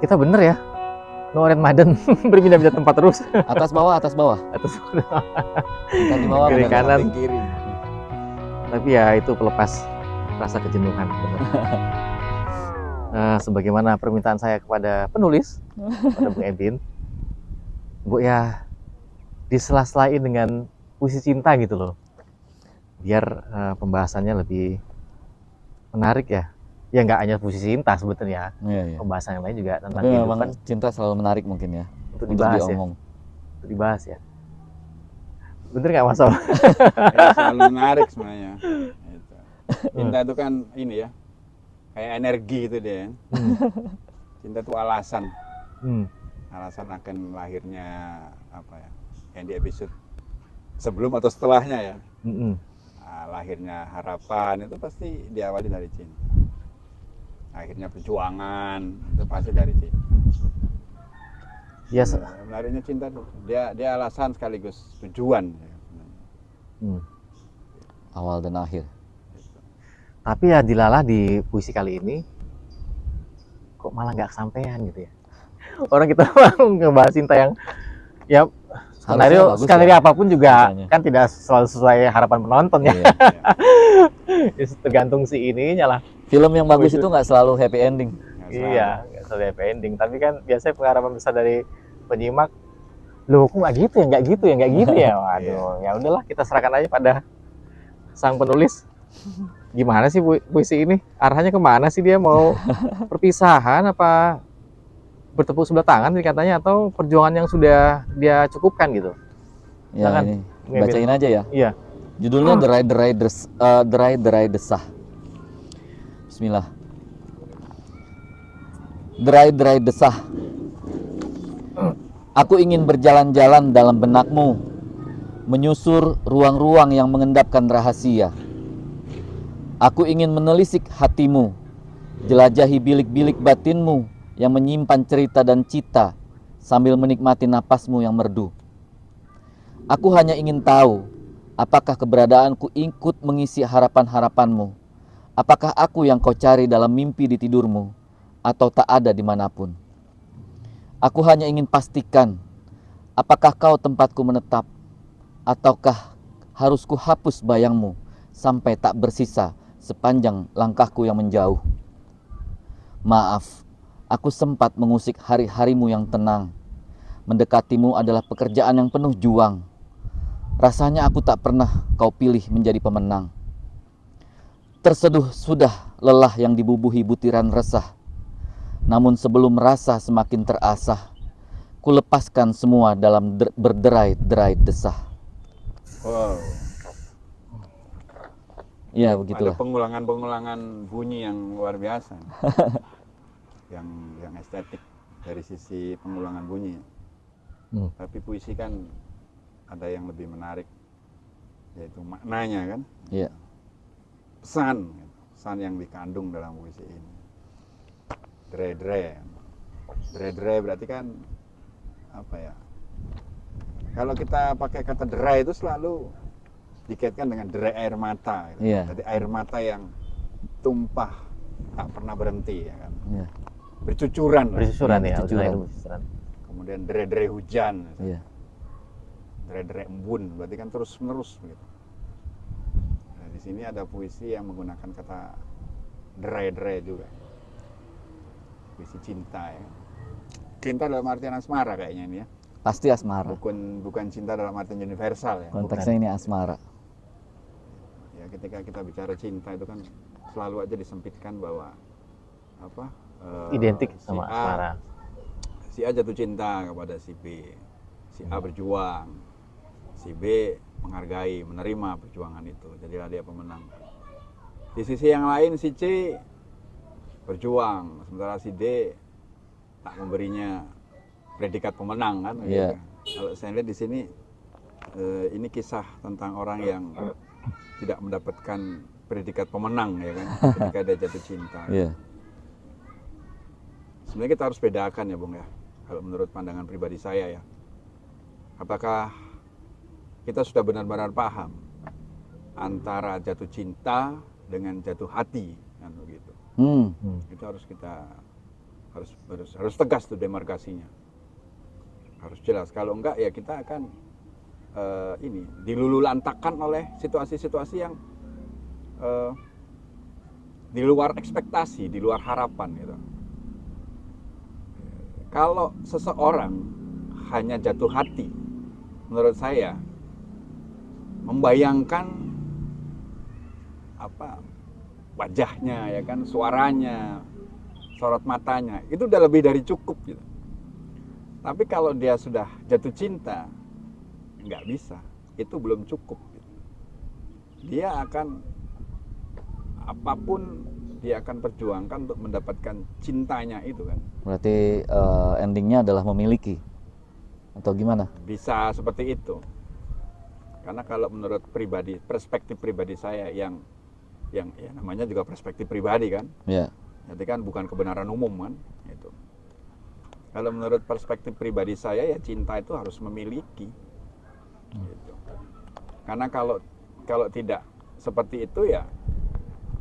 Kita bener ya, Noren Maden berpindah-pindah tempat terus. Atas bawah, Atas ntar di bawah, kiri bener. kanan. Samping kiri. Tapi ya itu pelepas rasa kejenuhan. Bener. Sebagaimana permintaan saya kepada penulis, pada Bung Edin, Bu ya disela-selain dengan puisi cinta gitu loh, biar pembahasannya lebih menarik ya. Ya nggak hanya puisi cinta sebetulnya, Iya. pembahasan yang lain juga tentang Tapi kehidupan memang cinta selalu menarik mungkin ya untuk untuk dibahas ya. diomong. Untuk dibahas ya. Bener nggak Mas Om? Ya, selalu menarik sebenarnya. Gitu. Cinta itu kan ini ya, kayak energi itu dia. Cinta itu alasan, alasan akan lahirnya apa ya? Yang di episode sebelum atau setelahnya ya. Lahirnya harapan itu pasti diawali dari cinta. Akhirnya perjuangan itu pasti dari cinta. Ya, Menariknya cinta tuh dia alasan sekaligus tujuan. Awal dan akhir. tapi ya dilalah di puisi kali ini kok malah nggak kesampaian gitu ya. Orang kita mau ngebahas cinta yang ya Harusnya bagus skenario ya, apapun juga ceritanya. kan tidak selalu sesuai harapan penonton ya. Iya. Ya, tergantung si ininya lah. Film yang bagus itu nggak selalu happy ending. Iya, nggak selalu happy ending. Tapi kan biasanya pengharapan besar dari penyimak, loh kok nggak gitu ya, nggak gitu ya, nggak gitu ya. Waduh, ya udahlah kita serahkan aja pada sang penulis. Gimana sih puisi ini? Arahnya kemana sih, dia mau perpisahan apa bertepuk sebelah tangan sih katanya, atau perjuangan yang sudah dia cukupkan gitu? Ya Silakan, ini Bung Emil. bacain aja ya. Iya. Judulnya Derai Desah. Bismillah. Derai desah. Aku ingin berjalan-jalan dalam benakmu, menyusur ruang-ruang yang mengendapkan rahasia. Aku ingin menelisik hatimu, jelajahi bilik-bilik batinmu yang menyimpan cerita dan cita sambil menikmati napasmu yang merdu. Aku hanya ingin tahu, apakah keberadaanku ikut mengisi harapan-harapanmu? Apakah aku yang kau cari dalam mimpi di tidurmu, atau tak ada dimanapun? Aku hanya ingin pastikan, apakah kau tempatku menetap, ataukah harus ku hapus bayangmu sampai tak bersisa sepanjang langkahku yang menjauh. Maaf, aku sempat mengusik hari-harimu yang tenang. Mendekatimu adalah pekerjaan yang penuh juang. Rasanya aku tak pernah kau pilih menjadi pemenang. Terseduh sudah lelah yang dibubuhi butiran resah. Namun sebelum rasa semakin terasah, ku lepaskan semua dalam berderai-derai desah. Wow. Ya Ada begitulah. pengulangan-pengulangan bunyi yang luar biasa. yang estetik dari sisi pengulangan bunyi. Tapi puisi kan ada yang lebih menarik, yaitu maknanya kan. Iya. Pesan yang dikandung dalam puisi ini. Dre berarti kan apa ya? Kalau kita pakai kata derai itu selalu dikaitkan dengan derai air mata. Gitu. Iya. Jadi air mata yang tumpah tak pernah berhenti, ya kan? Iya. Bercucuran. Bersusuran ya, bersusuran. bersusuran. Kemudian derai hujan. Iya. Derai embun, berarti kan terus menerus begitu. Nah, di sini ada puisi yang menggunakan kata derai juga. Puisi cinta ya. Cinta dalam artian asmara kayaknya ini ya. Pasti asmara. Bukan cinta dalam artian universal ya. Konteksnya ini asmara. Ya, ketika kita bicara cinta itu kan selalu aja disempitkan bahwa apa? Identik si sama A- asmara. Si A jatuh cinta kepada si B. Si A berjuang. Si B menghargai, menerima perjuangan itu. Jadilah dia pemenang. Di sisi yang lain si C berjuang, sementara si D tak memberinya predikat pemenang kan. Iya. Gitu. Kalau saya lihat di sini ini kisah tentang orang yang tidak mendapatkan predikat pemenang ya kan ketika dia jatuh cinta. Iya. Sebenarnya kita harus bedakan ya Bung ya. Kalau menurut pandangan pribadi saya ya. Apakah kita sudah benar-benar paham antara jatuh cinta dengan jatuh hati kan begitu. Itu harus kita Harus tegas tuh demarkasinya, harus jelas. Kalau enggak ya kita akan dilululantakkan oleh situasi-situasi yang di luar ekspektasi, di luar harapan gitu. Kalau seseorang hanya jatuh hati, menurut saya membayangkan wajahnya, ya kan, suaranya, sorot matanya, itu udah lebih dari cukup gitu. Tapi kalau dia sudah jatuh cinta, nggak bisa, itu belum cukup gitu. Dia akan apapun dia akan perjuangkan untuk mendapatkan cintanya itu kan. Berarti endingnya adalah memiliki atau gimana? Bisa seperti itu. Karena kalau menurut perspektif pribadi saya yang ya namanya juga perspektif pribadi kan. Ya. Jadi kan bukan kebenaran umum kan itu. Kalau menurut perspektif pribadi saya ya cinta itu harus memiliki. Gitu. Karena kalau tidak seperti itu ya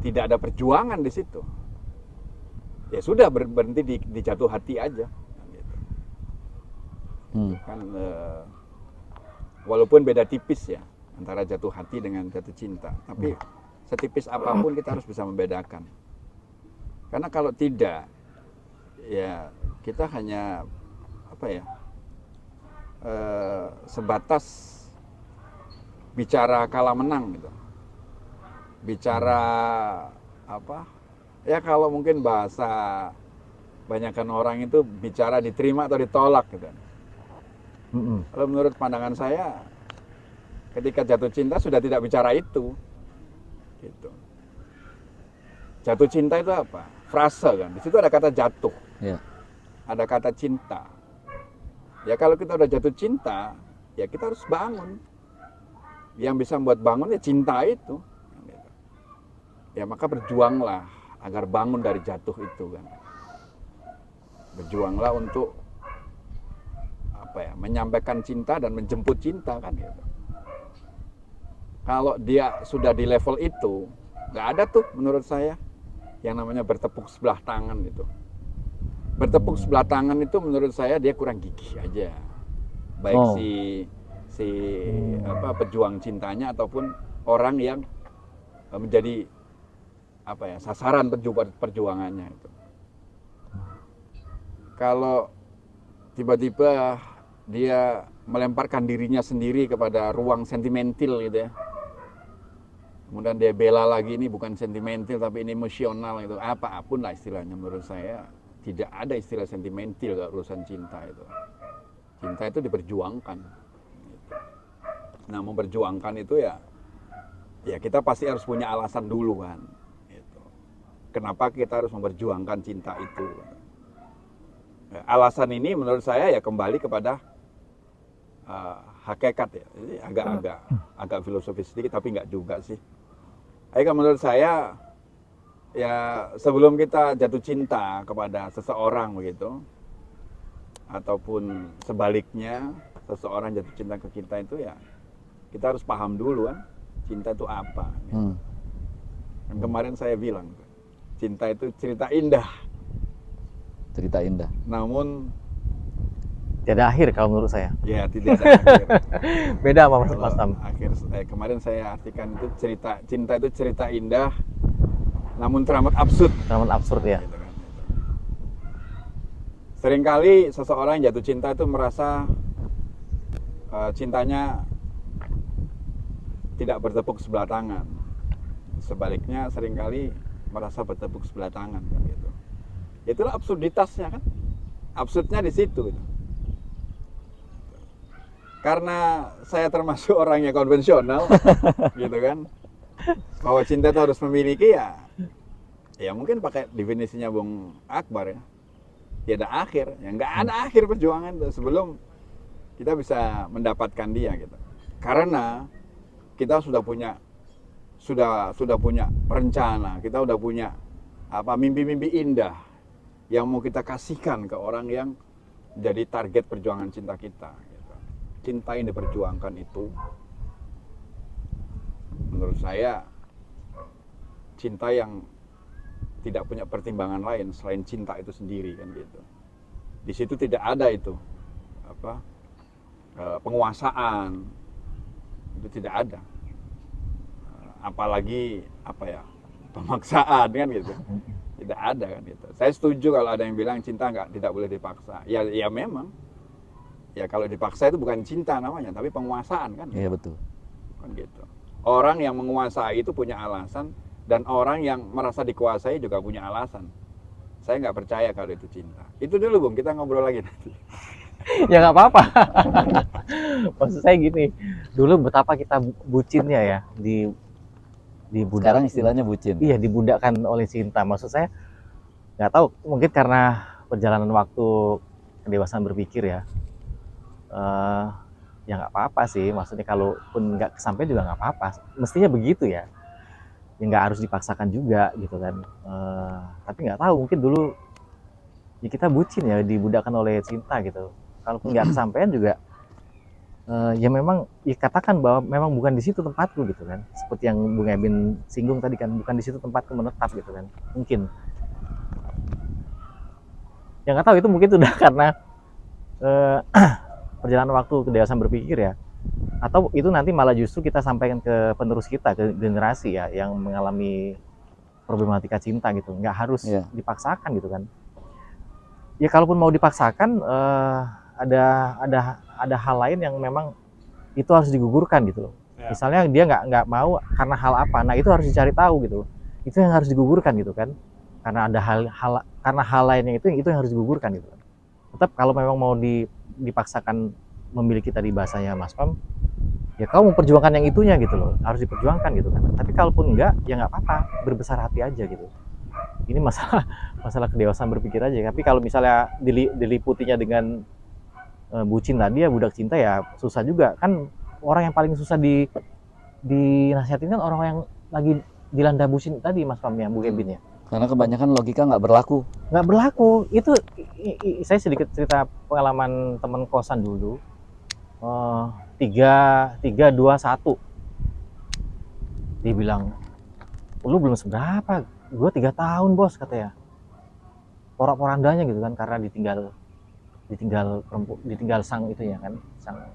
tidak ada perjuangan di situ. Ya sudah berhenti di jatuh hati aja. Gitu. Kan walaupun beda tipis ya antara jatuh hati dengan jatuh cinta, tapi setipis apapun kita harus bisa membedakan. Karena kalau tidak, ya kita hanya sebatas bicara kalah menang gitu. Bicara ya kalau mungkin bahasa banyakkan orang itu bicara diterima atau ditolak gitu. Kalau menurut pandangan saya, ketika jatuh cinta sudah tidak bicara itu. Gitu. Jatuh cinta itu apa? Frase kan. Di situ ada kata jatuh. Ya. Ada kata cinta. Ya kalau kita udah jatuh cinta, ya kita harus bangun. Yang bisa membuat bangun ya cinta itu. Ya maka berjuanglah agar bangun dari jatuh itu kan. Berjuanglah untuk menyampaikan cinta dan menjemput cinta kan gitu. Kalau dia sudah di level itu, nggak ada tuh menurut saya yang namanya bertepuk sebelah tangan gitu. Bertepuk sebelah tangan itu menurut saya dia kurang gigih aja. Baik si pejuang cintanya ataupun orang yang menjadi sasaran perjuangannya itu. Kalau tiba-tiba dia melemparkan dirinya sendiri kepada ruang sentimental gitu ya. Kemudian dia bela lagi, ini bukan sentimental tapi ini emosional gitu. Apapun lah istilahnya, menurut saya tidak ada istilah sentimental kalau urusan cinta itu. Cinta itu diperjuangkan. Nah, memperjuangkan itu ya kita pasti harus punya alasan dulu kan. Gitu. Kenapa kita harus memperjuangkan cinta itu? Alasan ini menurut saya ya kembali kepada hakikat ya. Jadi agak filosofis sedikit tapi nggak juga sih. Menurut saya ya sebelum kita jatuh cinta kepada seseorang begitu, ataupun sebaliknya seseorang jatuh cinta ke kita itu ya kita harus paham dulu kan cinta itu apa. Gitu. Dan kemarin saya bilang cinta itu cerita indah. Cerita indah. Namun tidak akhir kalau menurut saya. Ya tidak ada akhir. Beda sama Mas Tam. Kemarin saya artikan itu cinta itu cerita indah, namun teramat absurd. Teramat absurd ya. Gitu kan. Seringkali seseorang yang jatuh cinta itu merasa cintanya tidak bertepuk sebelah tangan. Sebaliknya seringkali merasa bertepuk sebelah tangan kan gitu. Itulah absurditasnya kan. Absurdnya di situ gitu. Karena saya termasuk orang yang konvensional gitu kan, bahwa cinta itu harus memiliki ya mungkin pakai definisinya Bung Akbar ya ada akhir, ya nggak ada akhir perjuangan itu sebelum kita bisa mendapatkan dia gitu. Karena kita sudah punya rencana, kita udah punya mimpi-mimpi indah yang mau kita kasihkan ke orang yang jadi target perjuangan cinta kita. Cinta yang diperjuangkan itu menurut saya cinta yang tidak punya pertimbangan lain selain cinta itu sendiri kan gitu. Di situ tidak ada itu apa penguasaan, itu tidak ada. Apalagi apa ya, pemaksaan kan gitu. Tidak ada kan gitu. Saya setuju kalau ada yang bilang cinta tidak boleh dipaksa. Ya memang. Ya kalau dipaksa itu bukan cinta namanya, tapi penguasaan kan. Iya betul. Kan gitu. Orang yang menguasai itu punya alasan, dan orang yang merasa dikuasai juga punya alasan. Saya nggak percaya kalau itu cinta. Itu dulu Bung, kita ngobrol lagi nanti. Ya nggak apa-apa. Maksud saya gini, dulu betapa kita bucinnya ya di Sekarang istilahnya bucin. Iya, dibudakkan oleh cinta. Maksud saya nggak tahu, mungkin karena perjalanan waktu, kedewasaan berpikir ya. Ya nggak apa-apa sih. Maksudnya kalaupun nggak kesampaian juga nggak apa-apa. Mestinya begitu ya. Ya nggak harus dipaksakan juga gitu kan. Tapi nggak tahu, mungkin dulu ya kita bucin ya, dibudakkan oleh cinta gitu. Kalaupun nggak kesampaian juga, ya memang ya katakan bahwa memang bukan di situ tempatku gitu kan. Seperti yang Bung Ebin singgung tadi kan, bukan di situ tempatku menetap gitu kan. Mungkin. Ya nggak tahu, itu mungkin sudah karena perjalanan waktu, kedewasaan berpikir ya. Atau itu nanti malah justru kita sampaikan ke penerus kita, ke generasi ya yang mengalami problematika cinta gitu. Nggak harus dipaksakan gitu kan. Ya kalaupun mau dipaksakan, ada hal lain yang memang itu harus digugurkan gitu loh. Ya. Misalnya dia nggak mau karena hal apa, nah itu harus dicari tahu gitu. Itu yang harus digugurkan gitu kan. Karena ada hal lainnya itu yang harus digugurkan gitu. Tetap kalau memang mau dipaksakan memilih kita di bahasanya Mas Pam, ya kamu memperjuangkan yang itunya gitu loh, harus diperjuangkan gitu kan. Tapi kalaupun enggak, ya nggak apa-apa, berbesar hati aja gitu. Ini masalah kedewasaan berpikir aja. Tapi kalau misalnya diliputinya dengan bucin tadi ya, budak cinta ya susah juga kan. Orang yang paling susah dinasihatin kan orang yang lagi dilanda bucin tadi Mas Pam ya, Bu Ebin ya. Karena kebanyakan logika nggak berlaku. Nggak berlaku. Itu saya sedikit cerita pengalaman teman kosan dulu. 3, 2, 1. Dia bilang, lu belum seberapa, gue 3 tahun bos katanya. Porak-porandanya gitu kan, karena ditinggal sang itu ya kan, sang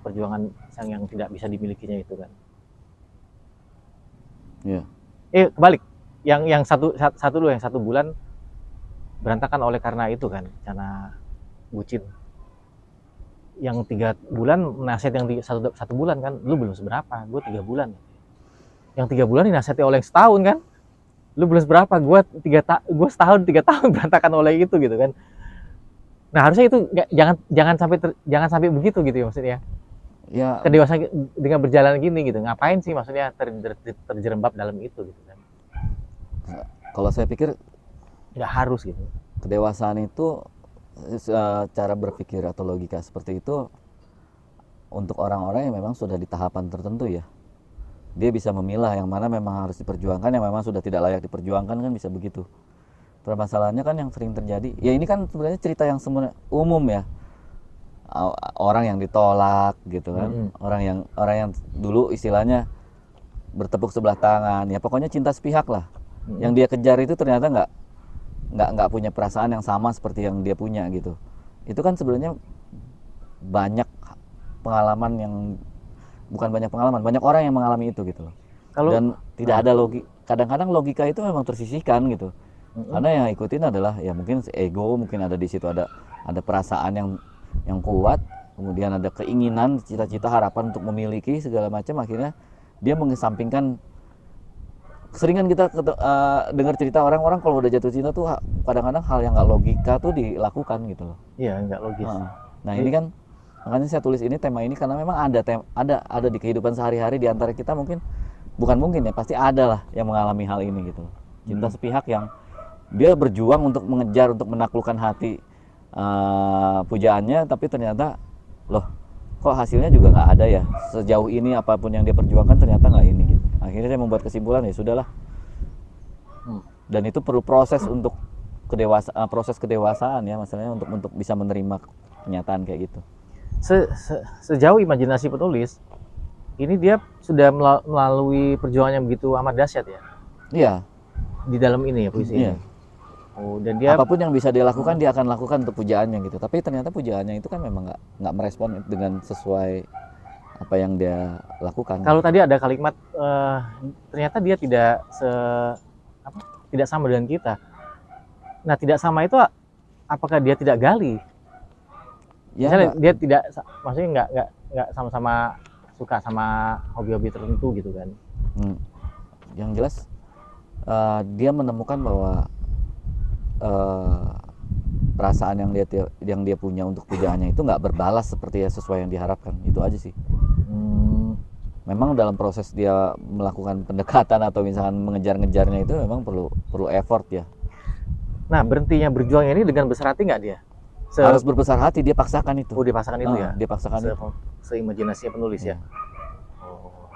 perjuangan, sang yang tidak bisa dimilikinya itu kan. Iya. Kebalik. Yang satu dulu, yang 1 bulan berantakan oleh karena itu kan, karena bucin. Yang 3 bulan nasihat yang 1 bulan kan, lu belum seberapa, gue 3 bulan. Yang 3 bulan dinasihati oleh yang setahun kan, lu belum seberapa, gue setahun 3 tahun berantakan oleh itu gitu kan. Nah harusnya itu jangan sampai begitu gitu ya maksudnya. Ya. Kedewasaan dengan berjalan gini gitu, ngapain sih maksudnya terjerembab dalam itu gitu kan. Kalau saya pikir nggak harus gitu. Kedewasaan itu cara berpikir atau logika seperti itu untuk orang-orang yang memang sudah di tahapan tertentu ya. Dia bisa memilah yang mana memang harus diperjuangkan, yang memang sudah tidak layak diperjuangkan, kan bisa begitu. Permasalahannya kan yang sering terjadi, ya ini kan sebenarnya cerita yang sebenarnya umum ya. Orang yang ditolak gitu kan, orang yang dulu istilahnya bertepuk sebelah tangan, ya pokoknya cinta sepihak lah. Yang dia kejar itu ternyata nggak punya perasaan yang sama seperti yang dia punya gitu. Itu kan sebenarnya banyak pengalaman yang bukan banyak pengalaman, banyak orang yang mengalami itu gitu loh. Dan tidak ada kadang-kadang logika itu memang tersisihkan gitu. Karena yang ikutin adalah ya mungkin ego, mungkin ada di situ ada perasaan yang kuat, kemudian ada keinginan, cita-cita, harapan untuk memiliki segala macam, akhirnya dia mengesampingkan. Seringan kita dengar cerita orang-orang kalau udah jatuh cinta tuh kadang-kadang hal yang nggak logika tuh dilakukan gitu loh. Iya, nggak logis. Nah ini kan makanya saya tulis ini, tema ini, karena memang ada di kehidupan sehari-hari di antara kita, pasti ada lah yang mengalami hal ini gitu. Cinta sepihak yang dia berjuang untuk mengejar, untuk menaklukkan hati pujaannya, tapi ternyata loh kok hasilnya juga nggak ada ya, sejauh ini apapun yang dia perjuangkan ternyata nggak ini gitu. Akhirnya saya membuat kesimpulan ya sudahlah. Dan itu perlu proses untuk proses kedewasaan ya, masalahnya untuk bisa menerima kenyataan kayak gitu. Sejauh imajinasi penulis ini, dia sudah melalui perjuangan yang begitu amat dahsyat ya. Iya. di dalam ini ya puisi Iya. ini. Oh, dan dia Apapun yang bisa dia lakukan dia akan lakukan untuk pujaannya gitu. Tapi ternyata pujaannya itu kan memang nggak merespon dengan sesuai apa yang dia lakukan. kalau tadi ada kalimat ternyata dia tidak sama dengan kita. Nah, tidak sama itu apakah dia tidak gali? Ya, Misalnya nggak. dia tidak, maksudnya nggak sama-sama suka sama hobi-hobi tertentu gitu kan? Yang jelas dia menemukan bahwa perasaan yang dia punya untuk pujaannya itu nggak berbalas seperti sesuai yang diharapkan. Itu aja sih. Memang dalam proses dia melakukan pendekatan atau misalkan mengejar-ngejarnya itu memang perlu effort ya. Nah, berhentinya berjuang ini dengan besar hati nggak dia? Harus berbesar hati, dia paksakan itu. Oh, dipaksakan itu ya? Dia paksakan itu. Seimajinasinya penulis ya? Iya. Oh.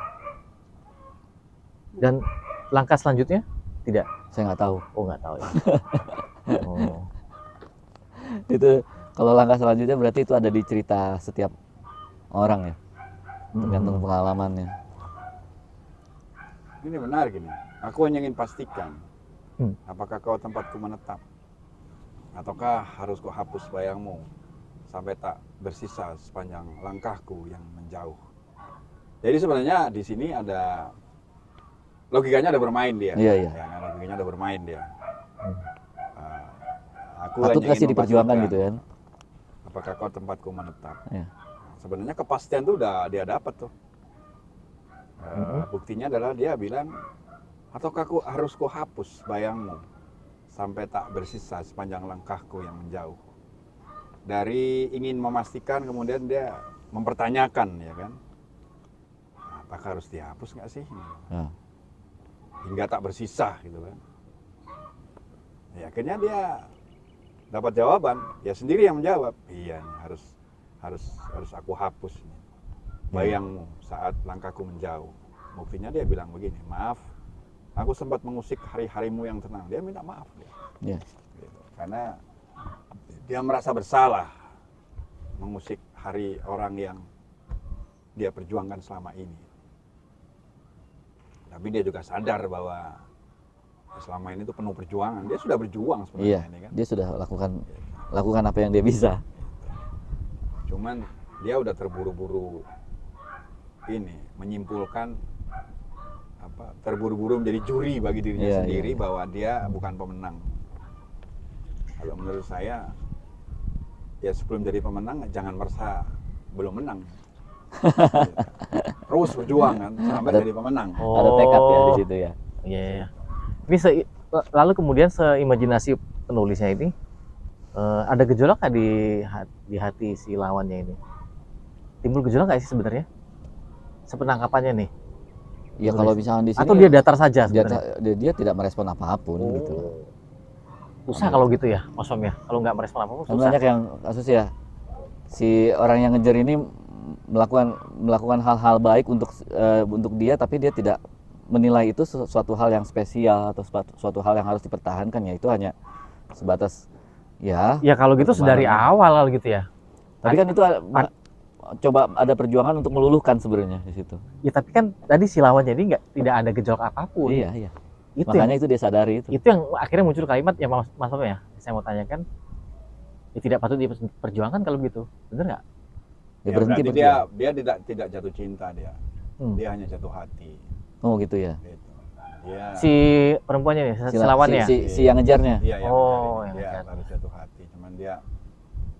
Dan langkah selanjutnya? Tidak? Saya nggak tahu. Oh, nggak tahu ya. Oh. Itu kalau langkah selanjutnya berarti itu ada di cerita setiap orang ya. Tergantung pengalamannya. Ini benar gini. Aku hanya ingin pastikan, apakah kau tempatku menetap, ataukah harus kau hapus bayangmu sampai tak bersisa sepanjang langkahku yang menjauh. Jadi sebenarnya di sini ada logikanya, ada bermain dia. Iya. Ya, logikanya ada bermain dia. Aku Patut hanya kasih ingin diperjuangkan memastikan, gitu kan. apakah kau tempatku menetap. Iya. Sebenarnya kepastian tuh udah dia dapat tuh. Buktinya adalah dia bilang, ataukah harus ku hapus bayangmu sampai tak bersisa sepanjang langkahku yang menjauh. Dari ingin memastikan kemudian dia mempertanyakan, ya kan, apakah harus dihapus nggak sih? Ya. Hingga tak bersisa gitu kan. Ya, akhirnya dia dapat jawaban, ya sendiri yang menjawab, iya nih, harus aku hapus nih bayangmu saat langkahku menjauh. Buktinya dia bilang begini, maaf, aku sempat mengusik hari-harimu yang tenang. Dia minta maaf dia. Iya. Gitu. Karena dia merasa bersalah mengusik hari orang yang dia perjuangkan selama ini. Tapi dia juga sadar bahwa selama ini tuh penuh perjuangan. Dia sudah berjuang sebenarnya Iya. ini kan. Dia sudah lakukan apa yang dia bisa. Cuman dia udah terburu-buru ini menyimpulkan terburu-buru menjadi juri bagi dirinya sendiri bahwa dia bukan pemenang. Kalau menurut saya ya sebelum jadi pemenang jangan merasa belum menang. Terus berjuang kan sampai jadi pemenang. Ada tekad ya di situ ya. Iya. Tapi lalu kemudian seimajinasi penulisnya ini ada gejolak nggak di hati si lawannya ini? Timbul gejolak nggak sih sebenarnya? Sepenangkapannya nih. Ya kalau misalnya di sini atau dia datar saja sebenarnya? Dia tidak merespon apapun gitu. Susah kalau gitu ya, Mas Om ya. Kalau nggak merespon apapun Kan susah. banyak yang kasus ya. Si orang yang ngejar ini melakukan hal-hal baik untuk dia, tapi dia tidak menilai itu suatu hal yang spesial atau suatu hal yang harus dipertahankan, ya itu hanya sebatas ya. Ya kalau gitu dari awal gitu ya. Tapi kan itu coba ada perjuangan untuk meluluhkan sebenarnya di situ. Ya tapi kan tadi si lawannya ini tidak ada gejolak apapun. Iya. Itu Makanya itu dia sadari itu. Itu yang akhirnya muncul kalimat ya Mas Om ya. Saya mau tanyakan, ya tidak patut diperjuangkan kalau gitu, bener nggak? Ya berhenti berarti dia tidak jatuh cinta dia. Dia hanya jatuh hati. Oh gitu ya. Gitu. Dia, si perempuannya nih, si lawannya. Si yang ngejarnya. Iya, yang dia ngejar. harus jatuh hati. Cuman dia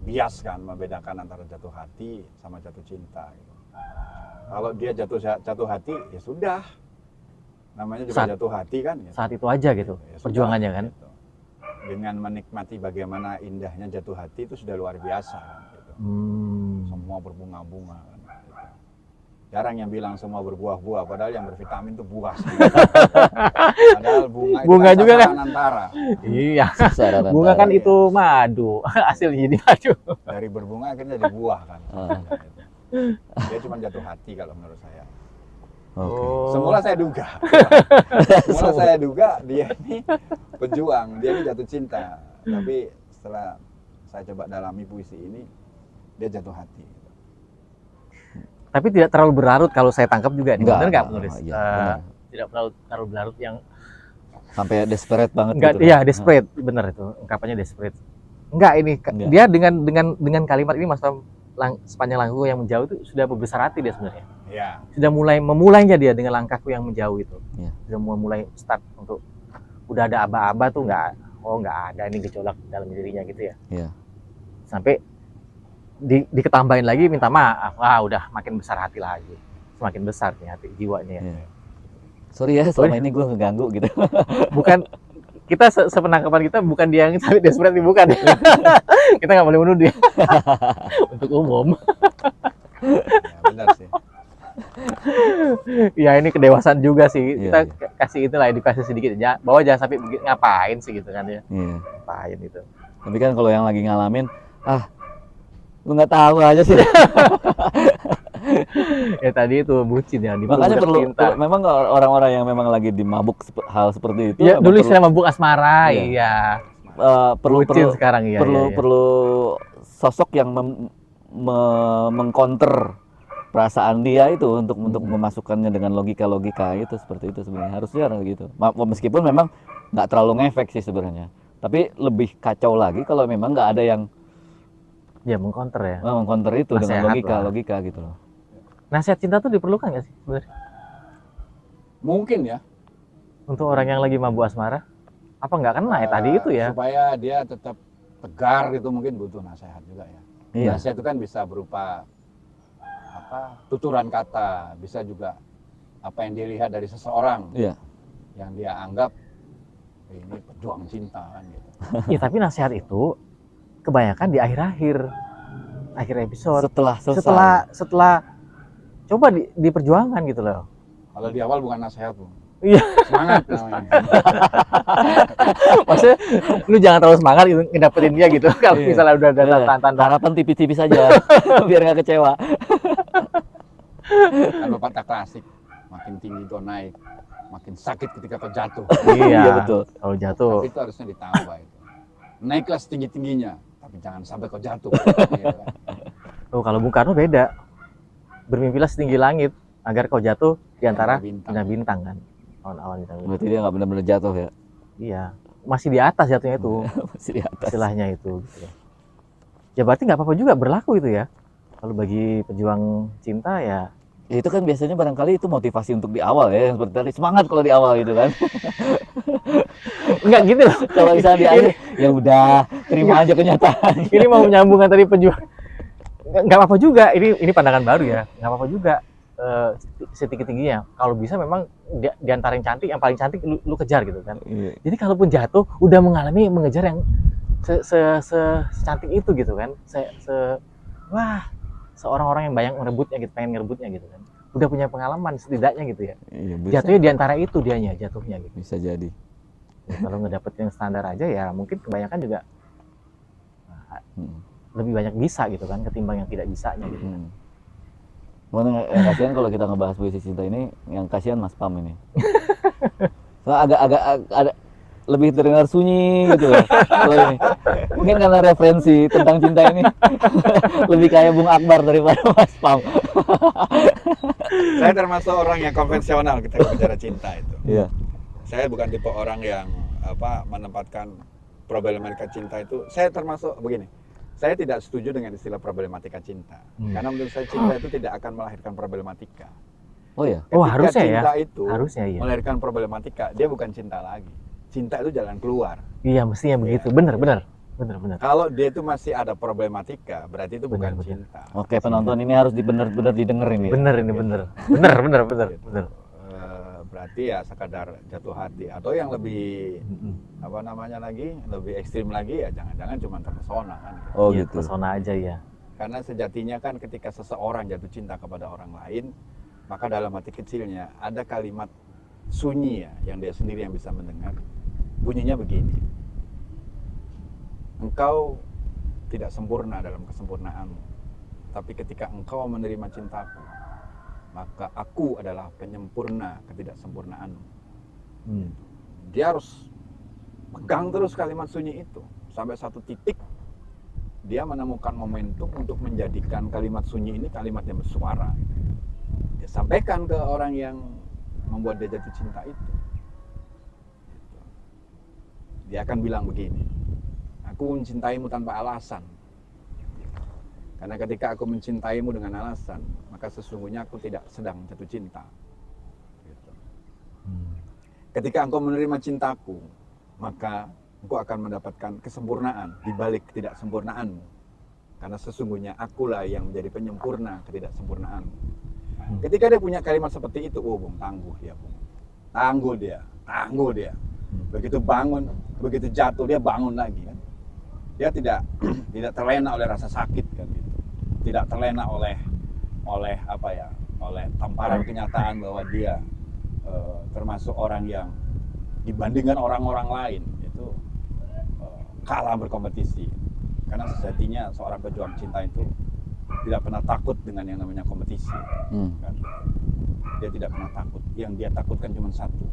bias kan membedakan antara jatuh hati sama jatuh cinta. Gitu. Kalau dia jatuh hati, ya sudah. Namanya juga jatuh hati kan. Gitu. Saat itu aja gitu, Ya perjuangannya kan. Gitu. Dengan menikmati bagaimana indahnya jatuh hati itu sudah luar biasa. Gitu. Semua berbunga-bunga. Kan, gitu. Jarang yang bilang semua berbuah-buah, padahal yang bervitamin itu buah. Padahal bunga juga kan antara. Iya. Bunga kan itu madu, hasilnya jadi madu. Dari berbunga akhirnya jadi buah kan. Dia cuma jatuh hati kalau menurut saya. Semula saya duga dia ini pejuang, dia ini jatuh cinta. Tapi setelah saya coba dalami puisi ini, dia jatuh hati. Tapi tidak terlalu berlarut kalau saya tangkap juga nih, benar nggak penulis? Iya, benar. Tidak terlalu berlarut yang Sampai desperate banget Enggak, gitu. iya desperate, bener itu ungkapannya desperate. Enggak ini Enggak. dia dengan kalimat ini Mas Pam, sepanjang langkahku yang menjauh itu sudah berbesar hati dia sebenarnya. Ya. Sudah memulainya dia dengan langkahku yang menjauh itu. Iya. Sudah mulai start untuk udah ada aba-aba tuh nggak ada ini gejolak dalam dirinya gitu ya. Iya. Sampai diketambahin lagi minta maaf. Udah makin besar hati lagi. Semakin besar nih hati jiwanya ya. Iya. Sorry ya selama ini gue ngeganggu gitu. Bukan kita sepenangkapan kita bukan dia yang sampai desperate, bukan. Kita nggak boleh menuduh dia. Untuk umum. Ya, benar sih. Ya ini kedewasaan juga sih. Iya, Kita iya. kasih itulah edukasi sedikit aja. Bahwa jangan sampai ngapain sih gitu kan ya. Iya. Ngapain itu. Tapi kan kalau yang lagi ngalamin, lu nggak tahu aja sih. Ya tadi itu bucin ya. Makanya dibuka cinta. memang orang-orang yang memang lagi dimabuk hal seperti itu. Ya memang dulu perlu, istilah mabuk asmara, Iya. iya. perlu Bucin sekarang iya. iya. perlu sosok yang mengcounter perasaan dia itu untuk memasukkannya dengan logika itu seperti itu sebenarnya harusnya gitu. Meskipun memang nggak terlalu ngefek sih sebenarnya. Tapi lebih kacau lagi kalau memang nggak ada yang Ya mengcounter ya. mengcounter itu dengan Nasehat lah. logika gitu loh. Nasihat cinta tuh diperlukan nggak sih sebenarnya Mungkin ya. untuk orang yang lagi mabuk asmara? Apa nggak kena ya tadi itu ya? Supaya dia tetap tegar gitu mungkin butuh nasihat juga ya. Iya. Nasihat itu kan bisa berupa tuturan kata, bisa juga apa yang dilihat dari seseorang Iya. yang dia anggap ini pejuang cinta kan gitu. Ya tapi nasihat itu kebanyakan di akhir episode. Setelah selesai. Setelah coba diperjuangkan gitu loh. Kalau di awal bukan nasihat Bu. Iya. Semangat namanya. Maksudnya lu jangan terlalu semangat gitu ngedapetin dia gitu. Kalau Iya. misalnya udah ada Iya. tanda-tanda Harapan tipis-tipis aja biar nggak kecewa. Kan pepatah klasik, makin tinggi kau naik, makin sakit ketika kau jatuh. Iya, betul. Kalau jatuh. Tapi itu harusnya ditambah itu. Naiklah setinggi-tingginya, tapi jangan sampai kau jatuh. Gitu kan. Oh, kalau Bung Karno beda. Bermimpilah setinggi langit agar kau jatuh di antara bintang kan. Awan-awan bintang. Berarti dia nggak benar-benar jatuh ya. Iya. Masih di atas jatuhnya itu. Masih di atas. Istilahnya itu gitu. Ya berarti nggak apa-apa juga berlaku itu ya. Kalau bagi pejuang cinta ya Ya, itu kan biasanya barangkali itu motivasi untuk di awal ya, yang seperti tadi semangat kalau di awal gitu kan. enggak gitu loh. Kalau misalnya di akhir ya udah terima aja kenyataan. Ini mau menyambungkan tadi pejuang. Nggak apa-apa juga. Ini pandangan baru ya. Nggak apa-apa juga setinggi-tingginya. Kalau bisa memang di antara yang cantik, yang paling cantik lu kejar gitu kan. Iya. Jadi kalaupun jatuh udah mengejar yang secantik itu gitu kan. Wah, seorang-orang yang banyak merebutnya gitu, pengen ngerebutnya gitu kan. Udah punya pengalaman setidaknya gitu ya. Iya, bisa, Jatuhnya di antara itu dianya jatuhnya gitu. bisa jadi. Ya, kalau ngedapet yang standar aja ya mungkin kebanyakan juga lebih banyak bisa gitu kan ketimbang yang tidak bisanya gitu. Yang kasihan kalau kita ngebahas puisi cinta ini, yang kasihan Mas Pam ini. Soalnya agak ada lebih terdengar sunyi gitu loh. Kalau ini. Mungkin karena referensi tentang cinta ini lebih kayak Bung Akbar daripada Mas Pam. Saya termasuk orang yang konvensional ketika bicara cinta itu. Iya. Saya bukan tipe orang yang menempatkan problematika cinta itu. Saya termasuk begini. Saya tidak setuju dengan istilah problematika cinta. Karena menurut saya cinta itu tidak akan melahirkan problematika. Oh ya. Ketika Oh, harusnya ya. cinta itu Harusnya iya. melahirkan problematika, dia bukan cinta lagi. Cinta itu jalan keluar. Iya, mestinya begitu. Bener. Kalau dia itu masih ada problematika, berarti itu bukan Benar. cinta. Oke, penonton ini harus benar-benar didengerin ya. Bener ini bener. Bener. Berarti ya sekadar jatuh hati atau yang lebih lebih ekstrim lagi ya jangan-jangan cuma terpesona kan. Oh Iya, gitu. pesona aja ya. Karena sejatinya kan ketika seseorang jatuh cinta kepada orang lain, maka dalam hati kecilnya ada kalimat sunyi ya yang dia sendiri yang bisa mendengar. Bunyinya begini. Engkau tidak sempurna dalam kesempurnaanmu. Tapi ketika engkau menerima cintaku, maka aku adalah penyempurna ketidaksempurnaanmu. Dia harus pegang terus kalimat sunyi itu sampai satu titik dia menemukan momentum untuk menjadikan kalimat sunyi ini kalimat yang bersuara. Dia sampaikan ke orang yang membuat dia jatuh cinta itu. dia akan bilang begini, aku mencintaimu tanpa alasan. Karena ketika aku mencintaimu dengan alasan, maka sesungguhnya aku tidak sedang jatuh cinta. Gitu. Ketika engkau menerima cintaku, maka engkau akan mendapatkan kesempurnaan di balik ketidaksempurnaanmu. Karena sesungguhnya akulah yang menjadi penyempurna ketidaksempurnaanmu. Ketika dia punya kalimat seperti itu, oh Bung, tangguh dia, Bung. Tangguh dia. Begitu bangun, begitu jatuh dia bangun lagi kan. Dia tidak terlena oleh rasa sakit kan gitu. Tidak terlena oleh tamparan kenyataan bahwa dia termasuk orang yang dibandingkan orang-orang lain itu kalah berkompetisi. Karena sejatinya seorang pejuang cinta itu tidak pernah takut dengan yang namanya kompetisi. Kan? Dia tidak pernah takut. Yang dia takutkan cuma satu.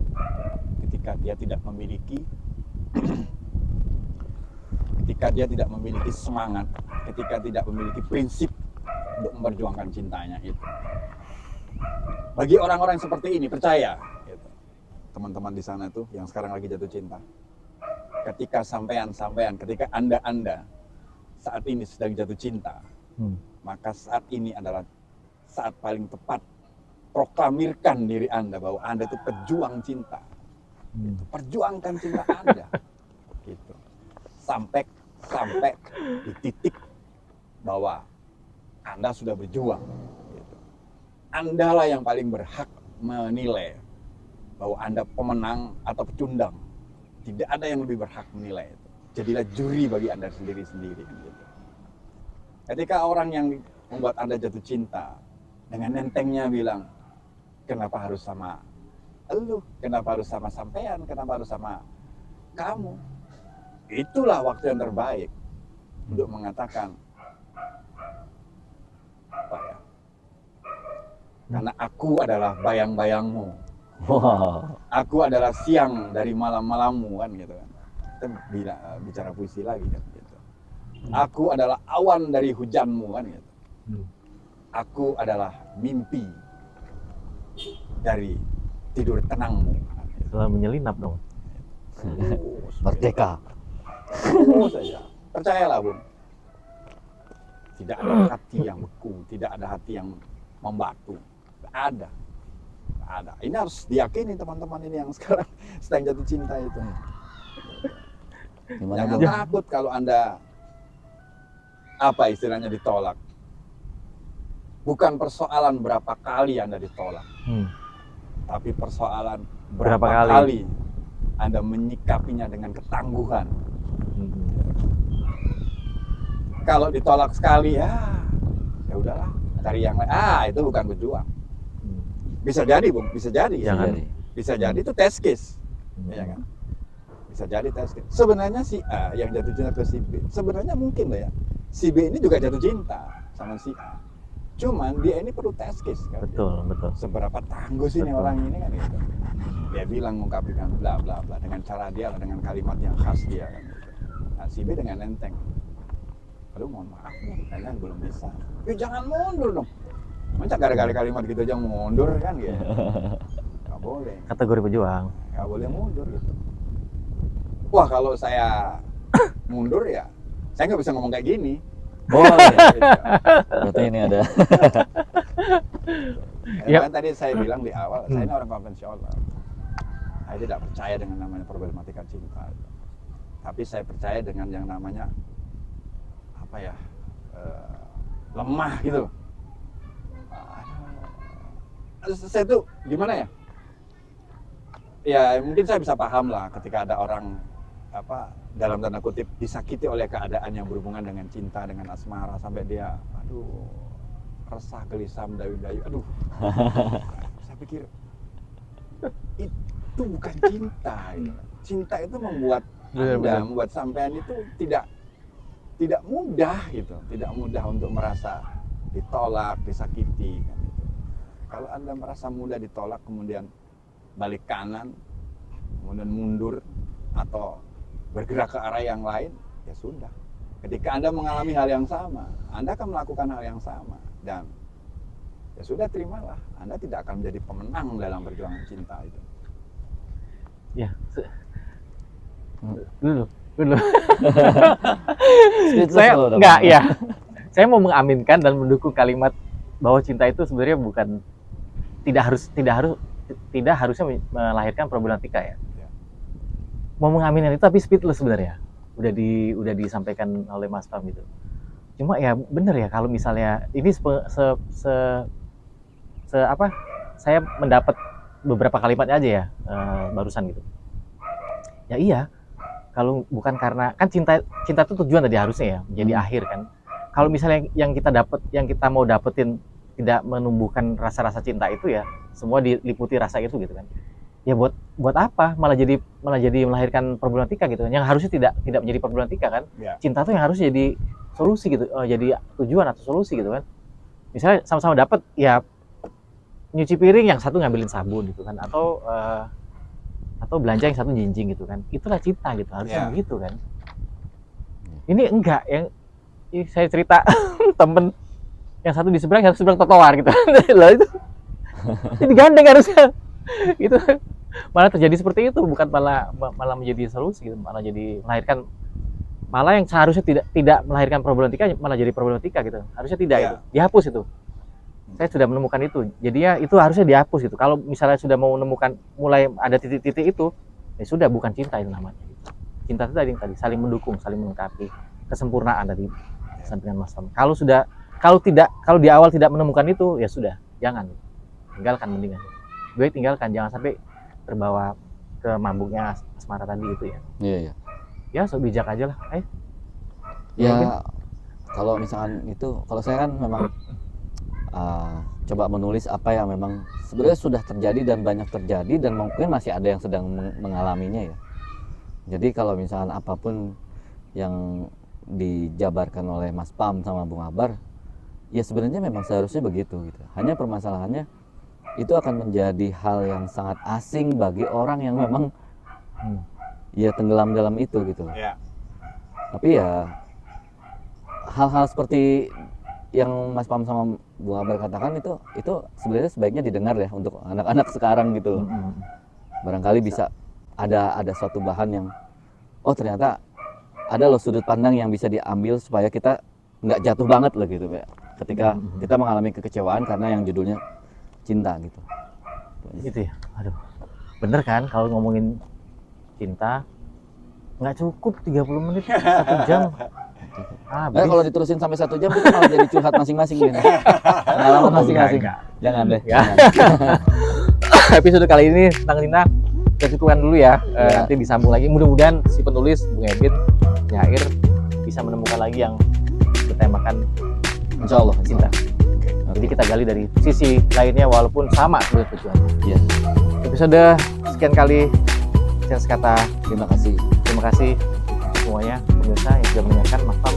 Ketika dia tidak memiliki semangat, ketika tidak memiliki prinsip untuk memperjuangkan cintanya itu. Bagi orang-orang seperti ini, percaya, gitu. Teman-teman di sana tuh yang sekarang lagi jatuh cinta. Ketika ketika Anda saat ini sedang jatuh cinta, maka saat ini adalah saat paling tepat proklamirkan diri Anda bahwa Anda itu pejuang cinta. Gitu. Perjuangkan cinta Anda. Gitu. Sampai di titik bahwa Anda sudah berjuang. Gitu. Andalah yang paling berhak menilai bahwa Anda pemenang atau pecundang. Tidak ada yang lebih berhak menilai itu. Jadilah juri bagi Anda sendiri-sendiri. Gitu. Ketika orang yang membuat Anda jatuh cinta dengan entengnya bilang, kenapa harus sama elu? Kenapa harus sama sampean? Kenapa harus sama kamu? Itulah waktu yang terbaik untuk mengatakan apa ya? Karena aku adalah bayang-bayangmu. Wow. Aku adalah siang dari malam-malammu kan gitu kan. Kita bicara puisi lagi kan gitu. Aku adalah awan dari hujanmu kan gitu. Aku adalah mimpi dari tidur tenangmu. Kan, gitu. Setelah menyelinap dong. Merdeka. Saja. Percayalah Bung. Tidak ada hati yang beku, tidak ada hati yang membatu. Tidak ada. Tidak ada. Ini harus diyakini teman-teman ini yang sekarang sedang jatuh cinta itu. Jangan takut kalau Anda apa istilahnya ditolak. Bukan persoalan berapa kali Anda ditolak. Tapi persoalan berapa kali Anda menyikapinya dengan ketangguhan. Kalau ditolak sekali ya udahlah, cari yang lain. Itu bukan berjuang. Bisa jadi Bung, bisa jadi. Bisa jadi itu test case. Ya kan? Bisa jadi test case. Sebenarnya si A yang jatuh cinta ke si B, sebenarnya mungkin lah ya. Si B ini juga jatuh cinta sama si A. Cuman dia ini perlu test case kan. Betul. Seberapa tangguh sih nih orang ini kan gitu. Dia bilang mengungkapkan bla bla bla dengan cara dia dengan kalimat yang khas dia kan gitu. Nah, si B dengan enteng. Aduh mohon maaf nih, kalian belum bisa. Jangan mundur dong. Masa gara-gara kalimat gitu aja mundur kan gitu. Gak boleh. Kategori pejuang. Gak boleh mundur gitu. Wah kalau saya mundur ya, saya nggak bisa ngomong kayak gini. Boleh. Berarti ini ada. Kan tadi saya bilang di awal, saya ini orang konvensional. Saya tidak percaya dengan namanya problematika cinta. Tapi saya percaya dengan yang namanya apa ya, lemah gitu. Saya tuh gimana ya? Ya mungkin saya bisa paham lah ketika ada orang apa dalam tanda kutip disakiti oleh keadaan yang berhubungan dengan cinta, dengan asmara sampai dia resah, gelisah, mendayu-dayu. Saya pikir itu bukan cinta. Cinta itu membuat Anda, membuat sampean itu tidak mudah gitu, tidak mudah untuk merasa ditolak, disakiti kan gitu. Kalau Anda merasa mudah ditolak kemudian balik kanan, kemudian mundur atau bergerak ke arah yang lain, ya sudah. Ketika Anda mengalami hal yang sama, Anda akan melakukan hal yang sama dan ya sudah terimalah, Anda tidak akan menjadi pemenang dalam perjuangan cinta itu. Ya, Dulu. Speechless Saya lo udah enggak ngomong. ya. Saya mau mengaminkan dan mendukung kalimat bahwa cinta itu sebenarnya bukan tidak harusnya melahirkan problematika ya. Ya. Mau mengaminkan itu tapi speechless sebenarnya. Udah disampaikan oleh Mas Pam gitu. Cuma ya bener ya kalau misalnya ini apa saya mendapat beberapa kalimat aja ya barusan gitu. Ya iya, kalau bukan karena kan cinta itu tujuan tadi harusnya ya menjadi akhir kan. Kalau misalnya yang kita mau dapetin tidak menumbuhkan rasa-rasa cinta itu ya semua diliputi rasa itu gitu kan. Ya buat apa malah jadi melahirkan problematika gitu kan. Yang harusnya tidak menjadi problematika kan. Ya. Cinta tuh yang harusnya jadi solusi gitu, jadi tujuan atau solusi gitu kan. Misalnya sama-sama dapat ya nyuci piring yang satu ngambilin sabun gitu kan atau belanja yang satu jinjing gitu kan. Itulah cinta gitu, harusnya Ya. begitu kan. Ini enggak yang saya cerita temen yang satu di seberang trotoar gitu. Lah itu digandeng harusnya. Itu malah terjadi seperti itu, bukan malah menjadi solusi gitu, malah jadi melahirkan yang seharusnya tidak melahirkan problematika malah jadi problematika gitu. Harusnya tidak Ya. itu. Dihapus itu. Saya sudah menemukan itu. Jadi ya itu harusnya dihapus gitu. Kalau misalnya sudah mau menemukan mulai ada titik-titik itu, ya sudah bukan cinta itu namanya. Cinta itu tadi saling mendukung, saling melengkapi, kesempurnaan tadi sampingan Mas Tom. Kalau di awal tidak menemukan itu, ya sudah, jangan. Tinggalkan mendingan. Gue tinggalkan, jangan sampai terbawa ke mabuknya asmara tadi itu ya. Iya, iya. Ya, so bijak aja lah. Ya, kalau misalkan itu, kalau saya kan memang coba menulis apa yang memang sebenarnya sudah terjadi dan banyak terjadi dan mungkin masih ada yang sedang mengalaminya ya. Jadi kalau misalkan apapun yang dijabarkan oleh Mas Pam sama Bung Akbar, ya sebenarnya memang seharusnya begitu gitu. Hanya permasalahannya itu akan menjadi hal yang sangat asing bagi orang yang memang ya tenggelam dalam itu gitu. Ya. Tapi ya hal-hal seperti yang Mas Pam sama Bung Akbar katakan itu sebenarnya sebaiknya didengar ya untuk anak-anak sekarang gitu loh. Barangkali bisa ada suatu bahan yang ternyata ada loh sudut pandang yang bisa diambil supaya kita nggak jatuh banget loh gitu Pak. Ketika kita mengalami kekecewaan karena yang judulnya cinta gitu. Gitu ya. Aduh. Bener kan kalau ngomongin cinta nggak cukup 30 menit 1 jam. Kalau diterusin sampai 1 jam kita malah jadi curhat masing-masing gitu. Pengalaman masing-masing. Enggak. Jangan deh. Ya. Episode kali ini tentang cinta kita cukupkan dulu ya. Nanti disambung lagi. Mudah-mudahan si penulis Bung Edwin Nyair bisa menemukan lagi yang bertemakan Insya Allah cinta. Jadi kita gali dari sisi lainnya walaupun sama sebenarnya tujuannya. Iya. Episode sekian kali saya kata Terima kasih. terima kasih semuanya pemirsa yang sudah mendengarkan. Mas Pam